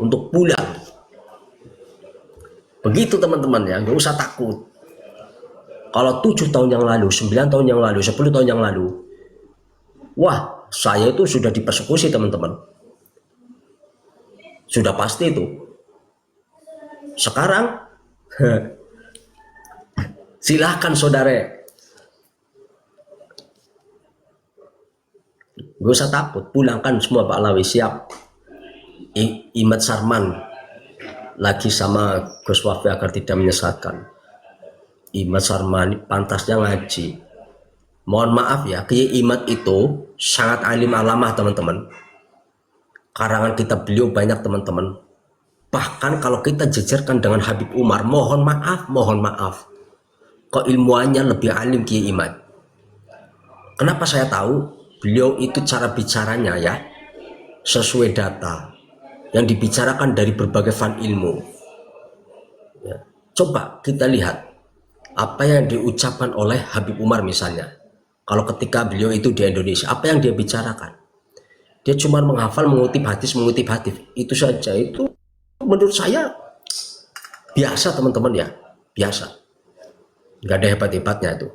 untuk pulang. Begitu teman-teman ya, nggak usah takut. Kalau 7 tahun yang lalu, 9 tahun yang lalu, 10 tahun yang lalu, wah, saya itu sudah dipersekusi teman-teman. Sudah pasti itu. Sekarang, silahkan saudara. Gak usah takut, pulangkan semua Pak Alawi, siap. Imad Sarman lagi sama Gus Wafi agar tidak menyesatkan. Imad Sarman pantasnya ngaji. Mohon maaf ya, Kiai Imad itu sangat alim alamah teman-teman. Karangan kitab beliau banyak teman-teman. Bahkan kalau kita jejerkan dengan Habib Umar, mohon maaf, keilmuannya lebih alim Kiai Imad. Kenapa saya tahu? Beliau itu cara bicaranya ya sesuai data yang dibicarakan dari berbagai fan ilmu ya. Coba kita lihat apa yang diucapkan oleh Habib Umar misalnya. Kalau ketika beliau itu di Indonesia, apa yang dia bicarakan? Dia cuma menghafal, mengutip hadis, itu saja. Itu menurut saya biasa teman-teman ya, biasa, nggak ada hebat-hebatnya itu.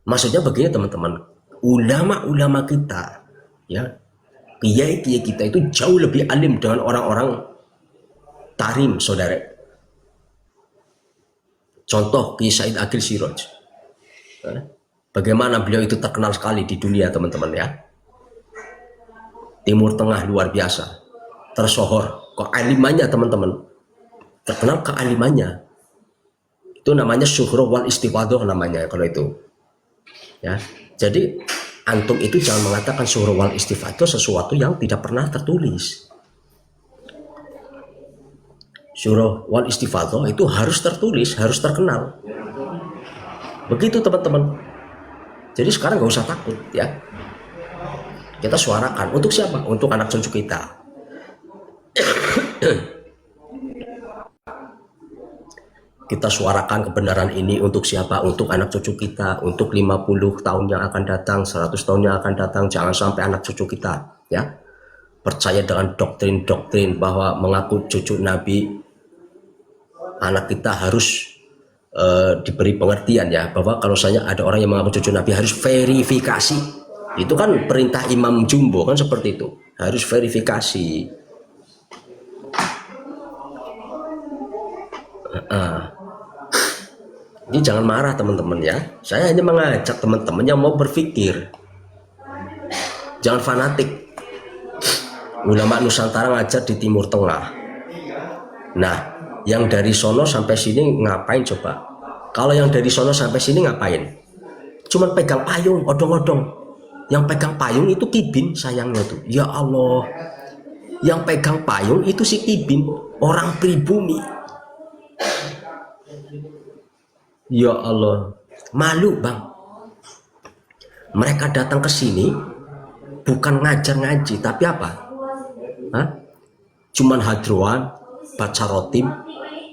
Maksudnya begini teman-teman, ulama-ulama kita ya, kiai-kiai kita itu jauh lebih alim dengan orang-orang tarim saudara. Contoh Kiai Said Agil Siroj, bagaimana beliau itu terkenal sekali di dunia teman-teman ya. Timur Tengah luar biasa, tersohor kealimannya teman-teman, terkenal kealimannya. Itu namanya syuhro wal istifadoh namanya kalau itu ya. Jadi antum itu jangan mengatakan syuhro wal istifadoh sesuatu yang tidak pernah tertulis. Syuhro wal istifadoh itu harus tertulis, harus terkenal. Begitu teman-teman. Jadi sekarang gak usah takut ya. Kita suarakan untuk siapa? Untuk anak cucu kita. Kita suarakan kebenaran ini untuk siapa? Untuk anak cucu kita, untuk 50 tahun yang akan datang, 100 tahun yang akan datang. Jangan sampai anak cucu kita ya percaya dengan doktrin-doktrin bahwa mengaku cucu Nabi. Anak kita harus diberi pengertian ya, bahwa kalau saya ada orang yang mengaku cucu Nabi harus verifikasi. Itu kan perintah Imam Jumbo kan seperti itu, harus verifikasi. Ini jangan marah teman-teman ya, saya hanya mengajak teman-teman yang mau berpikir, jangan fanatik. Ulama Nusantara ngajar di Timur Tengah. Nah, yang dari sono sampai sini ngapain coba? Kalau yang dari sono sampai sini ngapain? Cuman pegang payung, odong-odong. Yang pegang payung itu Kibin sayangnya tuh. Ya Allah. Yang pegang payung itu si Kibin, orang pribumi. Ya Allah. Malu, Bang. Mereka datang ke sini bukan ngajar ngaji, tapi apa? Hah? Cuman hadroan, baca rotib,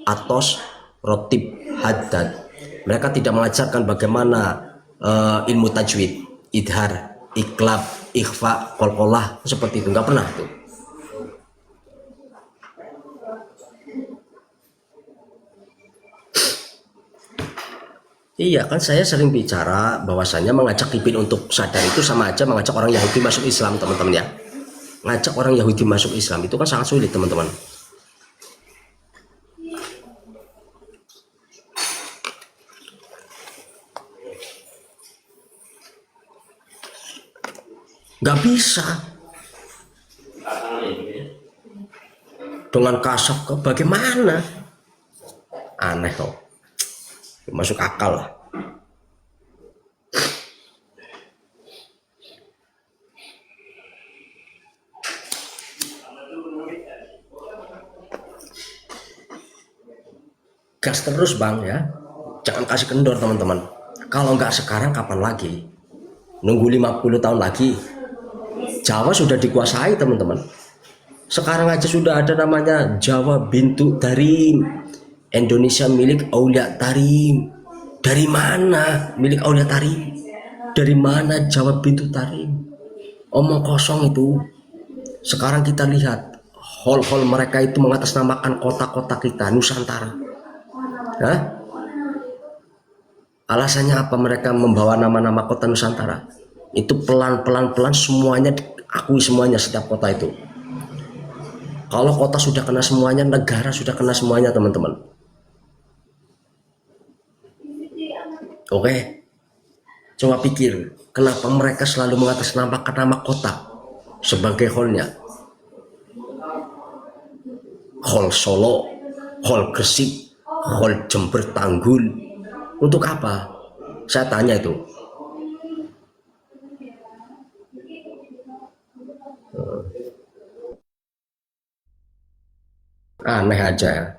atos, rotib, haddad. Mereka tidak mengajarkan bagaimana ilmu tajwid, idhar, iklab, ikhfa, qalqalah, seperti itu. Nggak pernah tuh. Iya kan, saya sering bicara bahwasanya mengajak Kibin untuk sadar itu sama aja mengajak orang Yahudi masuk Islam teman-teman ya. Ngajak orang Yahudi masuk Islam itu kan sangat sulit teman-teman. Nggak bisa dengan kasaf ke bagaimana, aneh kok, masuk akal lah. Gas terus Bang ya, jangan kasih kendor teman-teman. Kalau nggak sekarang kapan lagi? Nunggu 50 tahun lagi. Jawa sudah dikuasai teman-teman. Sekarang aja sudah ada namanya Jawa Bintu Tarim, Indonesia milik Aulia Tarim. Dari mana milik Aulia Tarim? Dari mana Jawa Bintu Tarim? Omong kosong itu. Sekarang kita lihat hall-hall mereka itu mengatasnamakan kota-kota kita Nusantara. Hah? Alasannya apa mereka membawa nama-nama kota Nusantara? Itu pelan-pelan semuanya diakui, semuanya setiap kota itu. Kalau kota sudah kena semuanya, negara sudah kena semuanya, teman-teman. Oke, coba pikir, kenapa mereka selalu mengatasnamakan nama kota sebagai hallnya? Hall Solo, Hall Gresik, Hall Jember Tanggul. Untuk apa? Saya tanya itu. Aneh aja.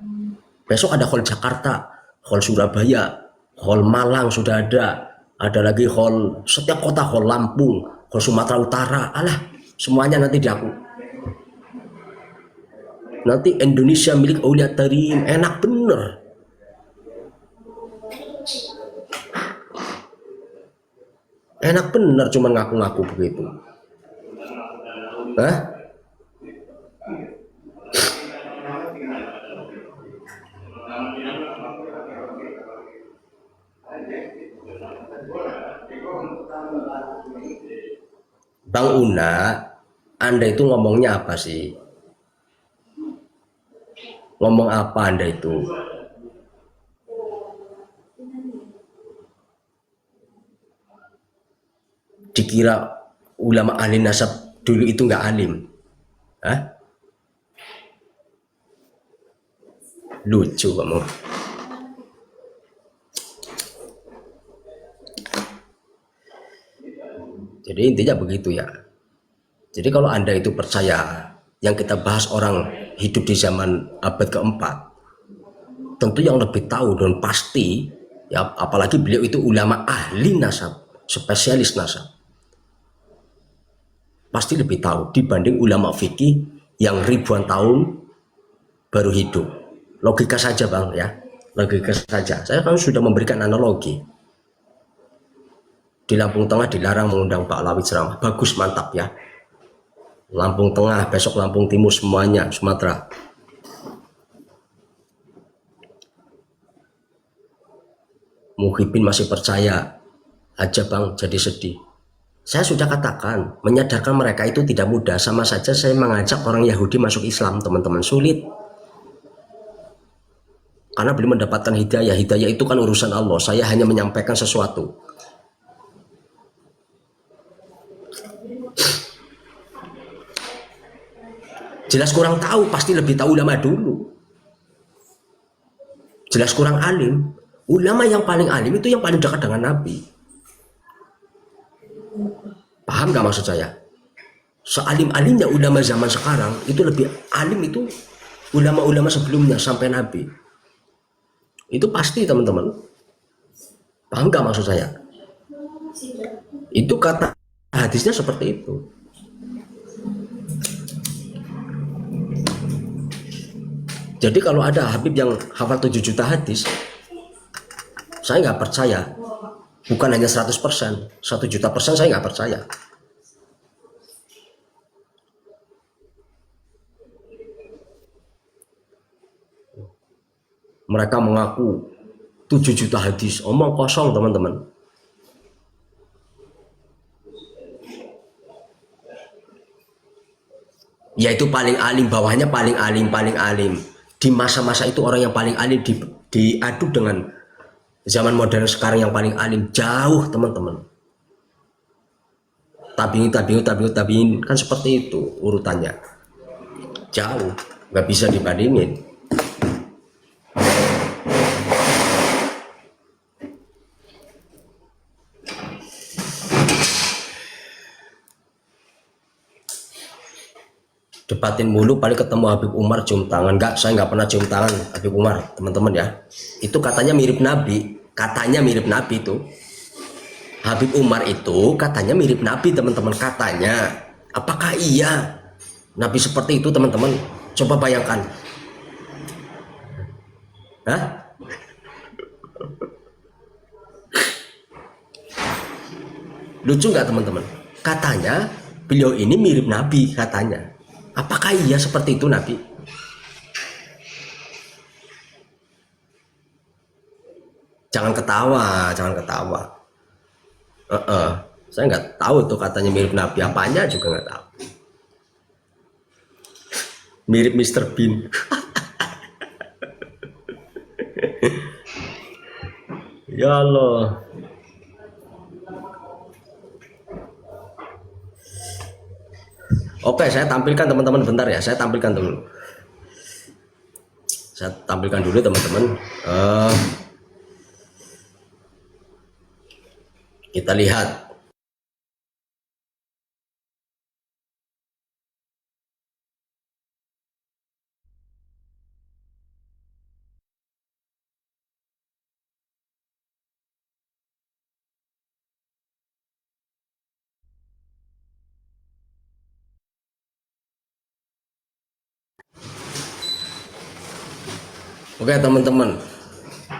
Besok ada Hall Jakarta, Hall Surabaya, Hall Malang sudah ada lagi hall, setiap kota, Hall Lampung, Hall Sumatera Utara. Alah, semuanya nanti diaku. Nanti Indonesia milik Aulia Tarim, enak bener. Enak bener cuma ngaku-ngaku begitu. Hah? Bang Una, Anda itu ngomongnya apa sih? Ngomong apa Anda itu? Dikira ulama ahli nasab dulu itu nggak alim? Hah? Lucu kamu. Jadi intinya begitu ya. Jadi kalau Anda itu percaya yang kita bahas orang hidup di zaman abad keempat, tentu yang lebih tahu dan pasti, ya apalagi beliau itu ulama ahli nasab, spesialis nasab, pasti lebih tahu dibanding ulama fikih yang ribuan tahun baru hidup. Logika saja bang ya, logika saja. Saya kan sudah memberikan analogi. Di Lampung Tengah dilarang mengundang Pak Lawi ceramah. Bagus, mantap ya. Lampung Tengah, besok Lampung Timur, semuanya, Sumatera. Muhyiddin masih percaya aja bang, jadi sedih. Saya sudah katakan, menyadarkan mereka itu tidak mudah. Sama saja saya mengajak orang Yahudi masuk Islam, teman-teman, sulit. Karena belum mendapatkan hidayah. Hidayah itu kan urusan Allah. Saya hanya menyampaikan sesuatu. Jelas kurang tahu, pasti lebih tahu ulama dulu. Jelas kurang alim. Ulama yang paling alim itu yang paling dekat dengan Nabi. Paham gak maksud saya? Sealim-alimnya ulama zaman sekarang itu lebih alim itu ulama-ulama sebelumnya sampai Nabi. Itu pasti teman-teman. Paham gak maksud saya? Itu kata hadisnya seperti itu. Jadi kalau ada Habib yang hafal 7 juta hadis, saya nggak percaya. Bukan hanya 100%, 1 juta persen saya nggak percaya. Mereka mengaku 7 juta hadis, omong kosong teman-teman. Yaitu paling alim, bawahnya paling alim. Di masa-masa itu orang yang paling alim diadu dengan zaman modern sekarang yang paling alim, jauh teman-teman. Tabiin kan seperti itu urutannya, jauh, nggak bisa dibandingin. Debatin mulu paling ketemu Habib Umar cium tangan. Enggak, saya nggak pernah cium tangan Habib Umar, teman-teman ya. Itu katanya mirip Nabi, itu. Habib Umar itu katanya mirip Nabi, teman-teman, katanya. Apakah iya Nabi seperti itu, teman-teman? Coba bayangkan. Hah? Lucu nggak teman-teman? Katanya beliau ini mirip Nabi, katanya. Apakah iya seperti itu Nabi? Jangan ketawa, jangan ketawa. Saya nggak tahu tuh katanya mirip Nabi, apanya juga nggak tahu. Mirip Mr. Bean. Ya Allah. Oke, saya tampilkan teman-teman bentar ya. Saya tampilkan dulu. Saya tampilkan dulu teman-teman. Kita lihat. Oke teman-teman,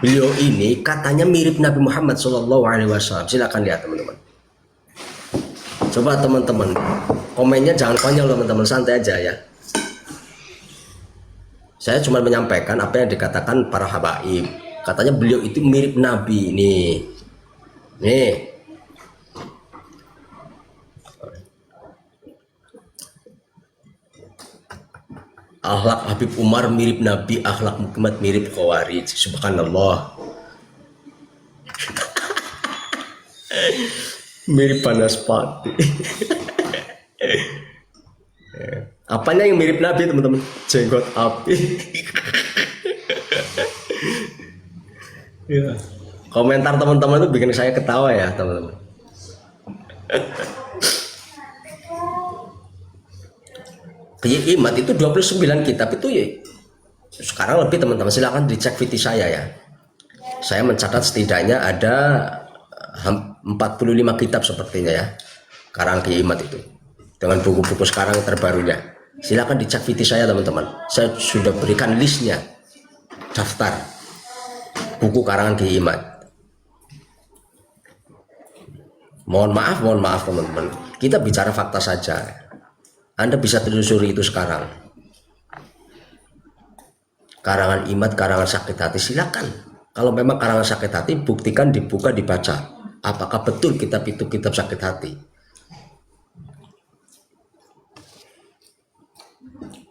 beliau ini katanya mirip Nabi Muhammad SAW. Silakan lihat teman-teman. Coba teman-teman, komennya jangan konyol teman-teman, santai aja ya. Saya cuma menyampaikan apa yang dikatakan para habaib. Katanya beliau itu mirip Nabi. Nih. Akhlak Habib Umar mirip Nabi, akhlak Muhammad mirip Khawarij. Subhanallah. Mirip Banaspati. Apanya yang mirip Nabi teman-teman? Jenggot api. Ya. Komentar teman-teman itu bikin saya ketawa ya teman-teman. Imat itu 29 kitab itu ya. Sekarang lebih teman-teman, silahkan dicek VT saya ya. Saya mencatat setidaknya ada 45 kitab sepertinya ya. Karang Imat itu. Dengan buku-buku sekarang terbarunya. Silahkan dicek VT saya teman-teman. Saya sudah berikan listnya. Daftar buku karangan Imat. Mohon maaf teman-teman. Kita bicara fakta saja. Anda bisa telusuri itu sekarang. Karangan Imat, karangan Sakit Hati, silakan. Kalau memang karangan Sakit Hati, buktikan, dibuka, dibaca. Apakah betul kitab itu kitab sakit hati?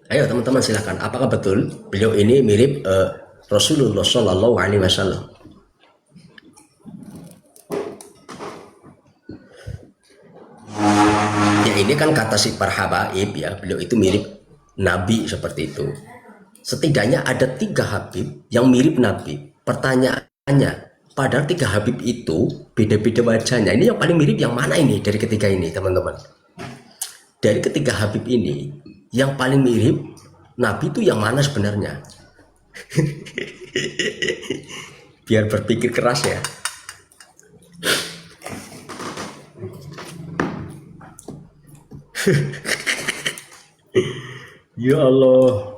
Ayo teman-teman silakan. Apakah betul beliau ini mirip Rasulullah Shallallahu Alaihi Wasallam? Ya ini kan kata si para habaib ya, beliau itu mirip Nabi seperti itu. Setidaknya ada 3 Habib yang mirip Nabi. Pertanyaannya, padahal 3 Habib itu beda-beda wajahnya. Ini yang paling mirip yang mana ini dari ketiga ini teman-teman? Dari ketiga Habib ini, yang paling mirip Nabi itu yang mana sebenarnya? Biar berpikir keras ya. Ya Allah.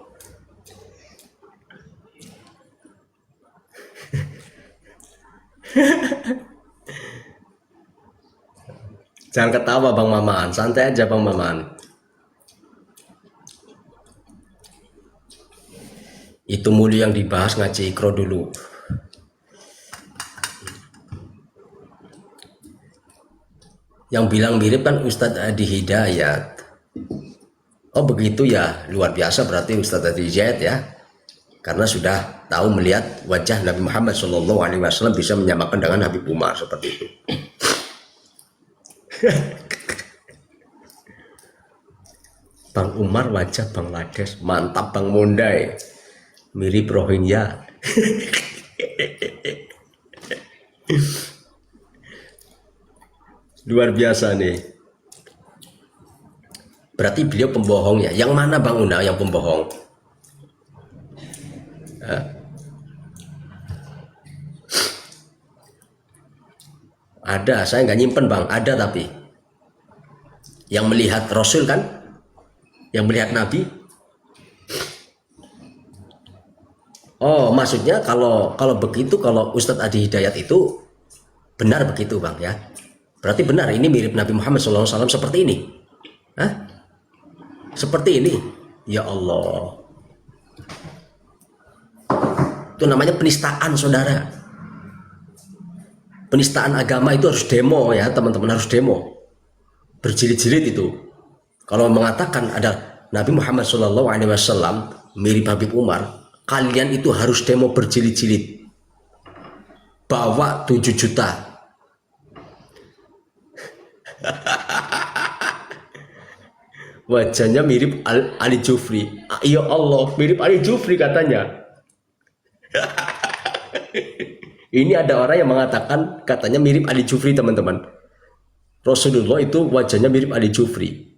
Jangan ketawa Bang Maman, santai aja Bang Maman. Itu mulu yang dibahas ngaji ikro dulu. Yang bilang mirip kan Ustadz Adi Hidayat. Oh begitu ya, luar biasa berarti Ustadz Adi Hidayat ya. Karena sudah tahu melihat wajah Nabi Muhammad SAW bisa menyamakan dengan Habib Umar seperti itu. Bang Umar wajah Bang Lades, mantap Bang Mondai, mirip Rohingya. Luar biasa nih. Berarti beliau pembohong ya. Yang mana Bang Una yang pembohong? Ada, saya nggak nyimpen Bang. Ada tapi yang melihat Rasul kan, yang melihat Nabi. Oh, maksudnya kalau begitu, kalau Ustadz Adi Hidayat itu benar begitu Bang ya. Berarti benar ini mirip Nabi Muhammad SAW seperti ini. Hah? Seperti ini. Ya Allah. Itu namanya penistaan, saudara. Penistaan agama itu harus demo ya, teman-teman, harus demo. Berjilid-jilid itu. Kalau mengatakan ada Nabi Muhammad SAW mirip Habib Umar, kalian itu harus demo berjilid-jilid. Bawa 7 juta. Wajahnya mirip Ali Jufri. Ya Allah, mirip Ali Jufri katanya. Ini ada orang yang mengatakan katanya mirip Ali Jufri, teman-teman. Rasulullah itu wajahnya mirip Ali Jufri.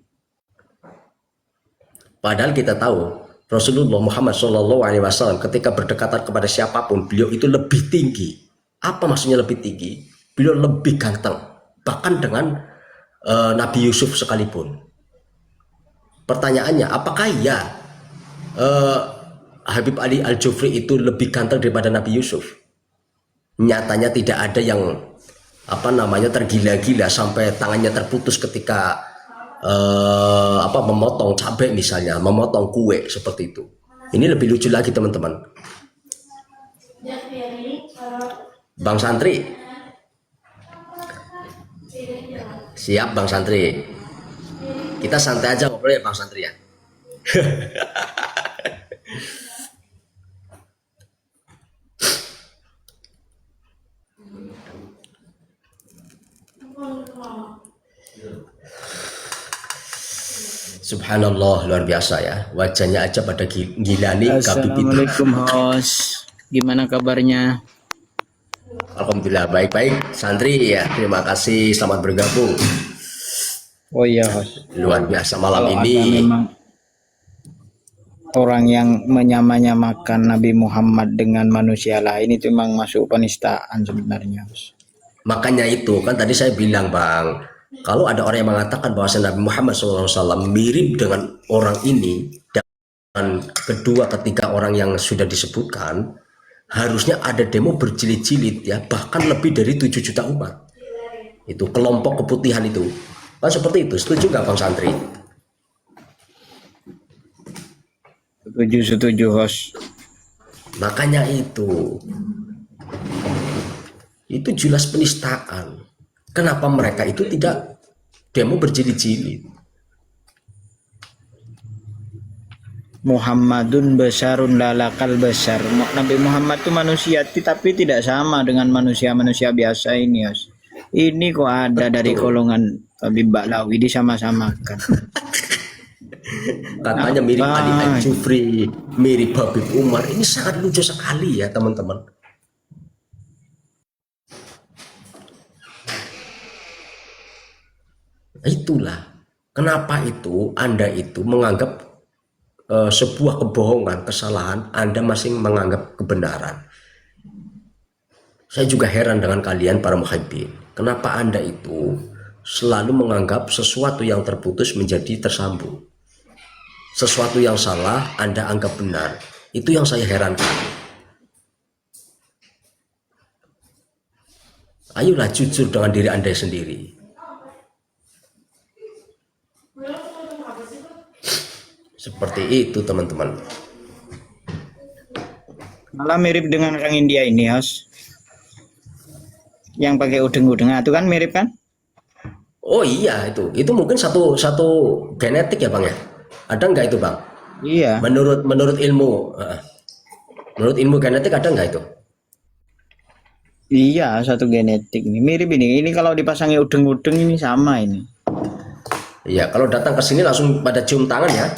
Padahal kita tahu Rasulullah Muhammad SAW ketika berdekatan kepada siapapun, beliau itu lebih tinggi. Apa maksudnya lebih tinggi? Beliau lebih ganteng, bahkan dengan Nabi Yusuf sekalipun. Pertanyaannya, apakah ya Habib Ali Al-Jufri itu lebih ganteng daripada Nabi Yusuf? Nyatanya tidak ada yang tergila-gila sampai tangannya terputus ketika memotong cabai misalnya, memotong kue seperti itu. Ini lebih lucu lagi, teman-teman. Bang Santri, siap Bang Santri. Kita santai aja ngobrol ya Bang Santri ya. Subhanallah, luar biasa ya. Wajahnya aja pada gila nih. Assalamualaikum host, gimana kabarnya? Alhamdulillah baik-baik. Santri ya, terima kasih, selamat bergabung. Oh iya host, Luar biasa malam kalau ini. ada memang orang yang menyamakan Nabi Muhammad dengan manusia lain, itu memang masuk penistaan sebenarnya host. Makanya itu kan tadi saya bilang Bang, kalau ada orang yang mengatakan bahwa Nabi Muhammad SAW mirip dengan orang ini, dan kedua ketiga orang yang sudah disebutkan, harusnya ada demo berjilid-jilid ya, bahkan lebih dari 7 juta umat. Itu kelompok keputihan itu. Kan seperti itu, setuju nggak Bang Santri? Setuju host. Makanya itu jelas penistaan. Kenapa mereka itu tidak demo berjilid-jilid? Muhammadun basarun lalakal basar. Nabi Muhammad itu manusia tapi tidak sama dengan manusia-manusia biasa ini host. Ini kok ada dari golongan Habib Baklawi disama-samakan. Katanya mirip Ali Al-Jufri, mirip Habib Umar. Ini sangat lucu sekali ya teman-teman. Itulah kenapa itu Anda itu menganggap sebuah kebohongan, kesalahan, Anda masih menganggap kebenaran. Saya juga heran dengan kalian para muhibbin. Kenapa Anda itu selalu menganggap sesuatu yang terputus menjadi tersambung? Sesuatu yang salah Anda anggap benar. Itu yang saya herankan. Ayolah jujur dengan diri Anda sendiri. Seperti itu teman-teman. Malah mirip dengan orang India ini host, yang pakai udeng-udeng itu kan mirip kan? Oh iya, itu mungkin satu genetik ya Bang ya. Ada nggak itu Bang? Iya. Menurut ilmu genetik ada nggak itu? Iya, satu genetik nih. Mirip ini. Ini kalau dipasangi udeng-udeng ini sama ini. Iya, kalau datang ke sini langsung pada cium tangan ya.